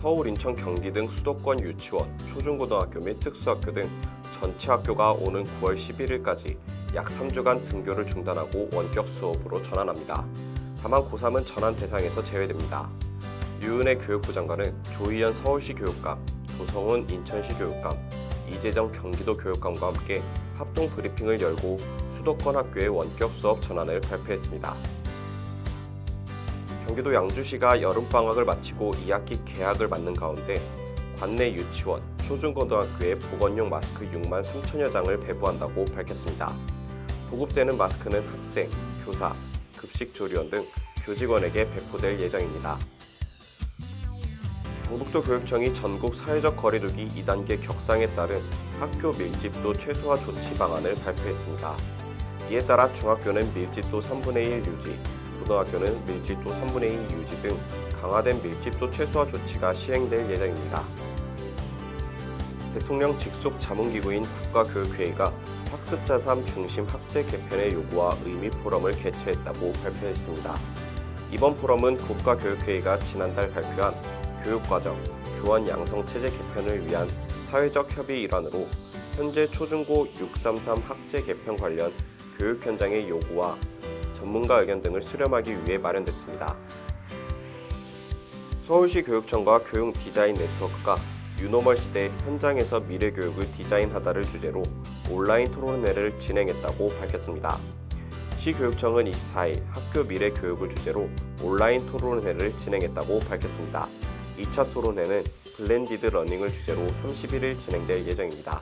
서울, 인천, 경기 등 수도권 유치원, 초중고등학교 및 특수학교 등 전체 학교가 오는 9월 11일까지 약 3주간 등교를 중단하고 원격 수업으로 전환합니다. 다만 고3은 전환 대상에서 제외됩니다. 유은혜 교육부 장관은 조희연 서울시 교육감, 조성훈 인천시 교육감, 이재정 경기도 교육감과 함께 합동 브리핑을 열고 수도권 학교의 원격 수업 전환을 발표했습니다. 경기도 양주시가 여름방학을 마치고 2학기 개학을 맞는 가운데 관내 유치원, 초중고등학교에 보건용 마스크 6만 3천여 장을 배부한다고 밝혔습니다. 보급되는 마스크는 학생, 교사, 급식조리원 등 교직원에게 배포될 예정입니다. 경북도 교육청이 전국 사회적 거리두기 2단계 격상에 따른 학교 밀집도 최소화 조치 방안을 발표했습니다. 이에 따라 중학교는 밀집도 3분의 1 유지, 고등학교는 밀집도 3분의 2 유지 등 강화된 밀집도 최소화 조치가 시행될 예정입니다. 대통령 직속 자문기구인 국가교육회의가 학습 자3 중심 학제 개편의 요구와 의미 포럼을 개최했다고 발표했습니다. 이번 포럼은 국가교육회의가 지난달 발표한 교육과정, 교원 양성체제 개편을 위한 사회적 협의 일환으로 현재 초중고 633 학제 개편 관련 교육 현장의 요구와 전문가 의견 등을 수렴하기 위해 마련됐습니다. 서울시 교육청과 교육 디자인 네트워크가 유노멀 시대 현장에서 미래교육을 디자인하다를 주제로 온라인 토론회를 진행했다고 밝혔습니다. 시교육청은 24일 학교 미래교육을 주제로 온라인 토론회를 진행했다고 밝혔습니다. 2차 토론회는 블렌디드 러닝을 주제로 31일 진행될 예정입니다.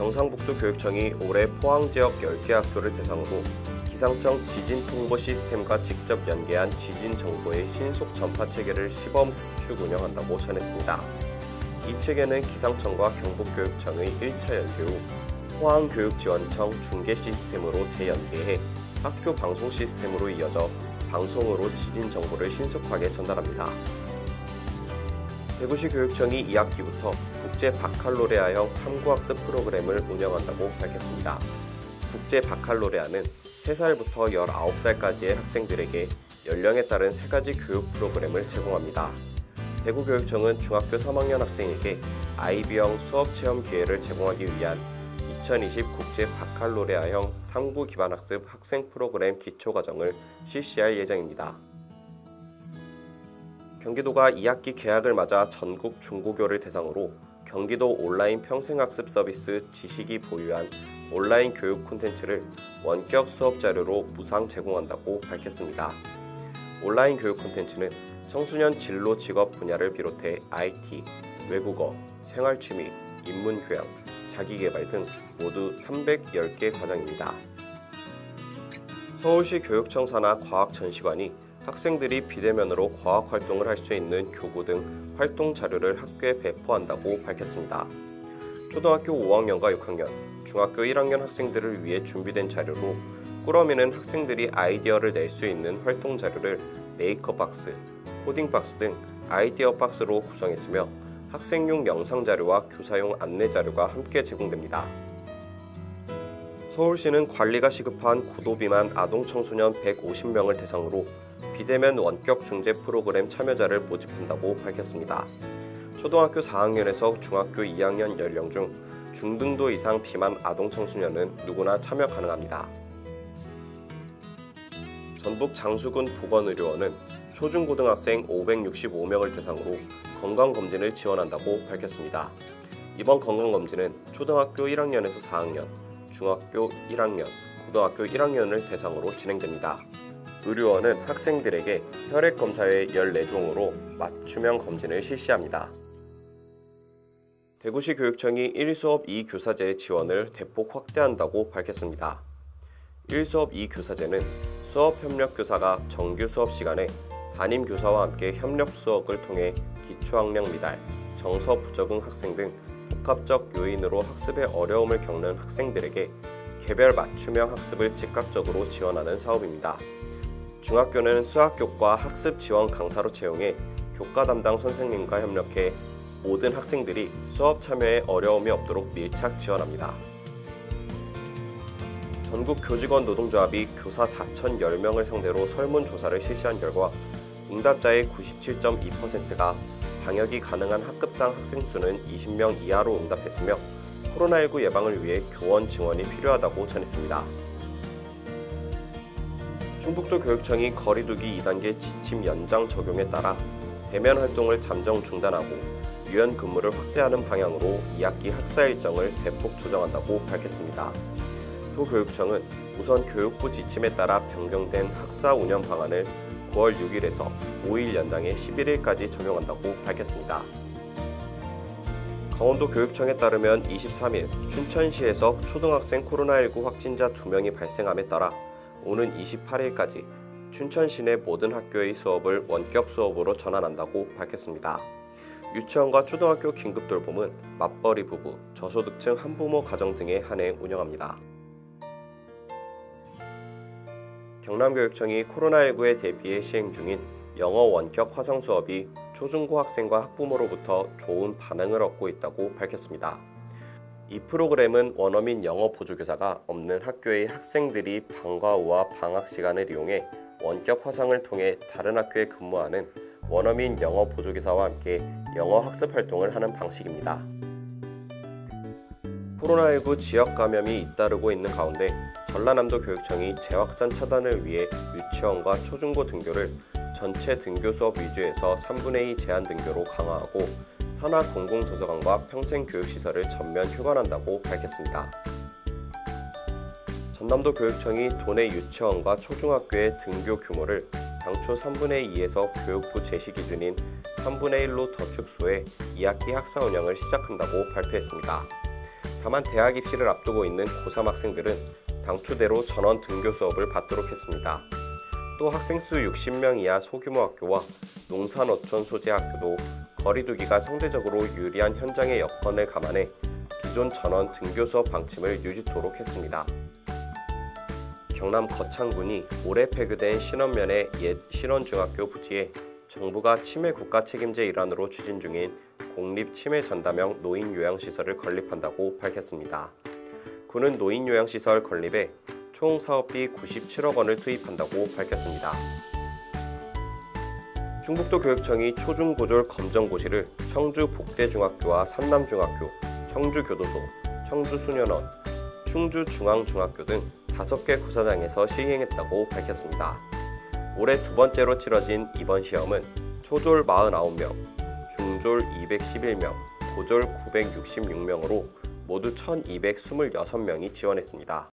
경상북도 교육청이 올해 포항 지역 10개 학교를 대상으로 기상청 지진 통보 시스템과 직접 연계한 지진 정보의 신속 전파 체계를 시범 구축 운영한다고 전했습니다. 이 체계는 기상청과 경북교육청의 1차 연계 후 포항교육지원청 중계 시스템으로 재연계해 학교 방송 시스템으로 이어져 방송으로 지진 정보를 신속하게 전달합니다. 대구시 교육청이 2학기부터 국제 바칼로레아형 탐구학습 프로그램을 운영한다고 밝혔습니다. 국제 바칼로레아는 3살부터 19살까지의 학생들에게 연령에 따른 3가지 교육 프로그램을 제공합니다. 대구교육청은 중학교 3학년 학생에게 IB형 수업 체험 기회를 제공하기 위한 2020 국제 바칼로레아형 탐구 기반 학습 학생 프로그램 기초과정을 실시할 예정입니다. 경기도가 2학기 개학을 맞아 전국 중고교를 대상으로 경기도 온라인 평생학습 서비스 지식이 보유한 온라인 교육 콘텐츠를 원격 수업 자료로 무상 제공한다고 밝혔습니다. 온라인 교육 콘텐츠는 청소년 진로 직업 분야를 비롯해 IT, 외국어, 생활취미, 인문교양, 자기개발 등 모두 310개 과정입니다. 서울시 교육청 산하 과학전시관이 학생들이 비대면으로 과학활동을 할 수 있는 교구 등 활동 자료를 학교에 배포한다고 밝혔습니다. 초등학교 5학년과 6학년, 중학교 1학년 학생들을 위해 준비된 자료로 꾸러미는 학생들이 아이디어를 낼 수 있는 활동 자료를 메이커 박스, 코딩 박스 등 아이디어 박스로 구성했으며 학생용 영상 자료와 교사용 안내 자료가 함께 제공됩니다. 서울시는 관리가 시급한 고도 비만 아동 청소년 150명을 대상으로 비대면 원격 중재 프로그램 참여자를 모집한다고 밝혔습니다. 초등학교 4학년에서 중학교 2학년 연령 중 중등도 이상 비만 아동 청소년은 누구나 참여 가능합니다. 전북 장수군 보건의료원은 초중고등학생 565명을 대상으로 건강검진을 지원한다고 밝혔습니다. 이번 건강검진은 초등학교 1학년에서 4학년, 중학교 1학년, 고등학교 1학년을 대상으로 진행됩니다. 의료원은 학생들에게 혈액검사회 14종으로 맞춤형 검진을 실시합니다. 대구시 교육청이 1수업 2교사제 지원을 대폭 확대한다고 밝혔습니다. 1수업 2교사제는 수업협력교사가 정규 수업 시간에 담임교사와 함께 협력 수업을 통해 기초학력 미달, 정서 부적응 학생 등 복합적 요인으로 학습에 어려움을 겪는 학생들에게 개별 맞춤형 학습을 즉각적으로 지원하는 사업입니다. 중학교는 수학교과 학습 지원 강사로 채용해 교과 담당 선생님과 협력해 모든 학생들이 수업 참여에 어려움이 없도록 밀착 지원합니다. 전국 교직원 노동조합이 교사 4,010명을 상대로 설문조사를 실시한 결과 응답자의 97.2%가 방역이 가능한 학급당 학생 수는 20명 이하로 응답했으며 코로나19 예방을 위해 교원 증원이 필요하다고 전했습니다. 충북도 교육청이 거리두기 2단계 지침 연장 적용에 따라 대면 활동을 잠정 중단하고 유연 근무를 확대하는 방향으로 2학기 학사 일정을 대폭 조정한다고 밝혔습니다. 도교육청은 우선 교육부 지침에 따라 변경된 학사 운영 방안을 9월 6일에서 5일 연장해 11일까지 적용한다고 밝혔습니다. 강원도교육청에 따르면 23일 춘천시에서 초등학생 코로나19 확진자 2명이 발생함에 따라 오는 28일까지 춘천시 내 모든 학교의 수업을 원격 수업으로 전환한다고 밝혔습니다. 유치원과 초등학교 긴급돌봄은 맞벌이 부부, 저소득층 한부모 가정 등에 한해 운영합니다. 경남교육청이 코로나19에 대비해 시행 중인 영어 원격 화상 수업이 초중고 학생과 학부모로부터 좋은 반응을 얻고 있다고 밝혔습니다. 이 프로그램은 원어민 영어 보조교사가 없는 학교의 학생들이 방과 후와 방학 시간을 이용해 원격 화상을 통해 다른 학교에 근무하는 원어민 영어 보조교사와 함께 영어 학습 활동을 하는 방식입니다. 코로나19 지역 감염이 잇따르고 있는 가운데 전라남도 교육청이 재확산 차단을 위해 유치원과 초중고 등교를 전체 등교 수업 위주에서 3분의 2 제한 등교로 강화하고 산하 공공도서관과 평생교육시설을 전면 휴관한다고 밝혔습니다. 전남도 교육청이 도내 유치원과 초중학교의 등교 규모를 당초 3분의 2에서 교육부 제시 기준인 3분의 1로 더 축소해 2학기 학사 운영을 시작한다고 발표했습니다. 다만 대학 입시를 앞두고 있는 고3 학생들은 당초대로 전원 등교 수업을 받도록 했습니다. 또 학생 수 60명 이하 소규모 학교와 농산어촌 소재 학교도 거리두기가 상대적으로 유리한 현장의 여건을 감안해 기존 전원 등교 수업 방침을 유지토록 했습니다. 경남 거창군이 올해 폐교된 신원면의 옛 신원중학교 부지에 정부가 치매 국가 책임제 일환으로 추진 중인 공립 치매 전담형 노인 요양시설을 건립한다고 밝혔습니다. 군은 노인 요양시설 건립에 총 사업비 97억 원을 투입한다고 밝혔습니다. 충북도 교육청이 초중고졸 검정고시를 청주 복대중학교와 산남중학교, 청주교도소, 청주소년원, 충주중앙중학교 등 5개 고사장에서 시행했다고 밝혔습니다. 올해 두 번째로 치러진 이번 시험은 초졸 49명, 중졸 211명, 고졸 966명으로 모두 1,226명이 지원했습니다.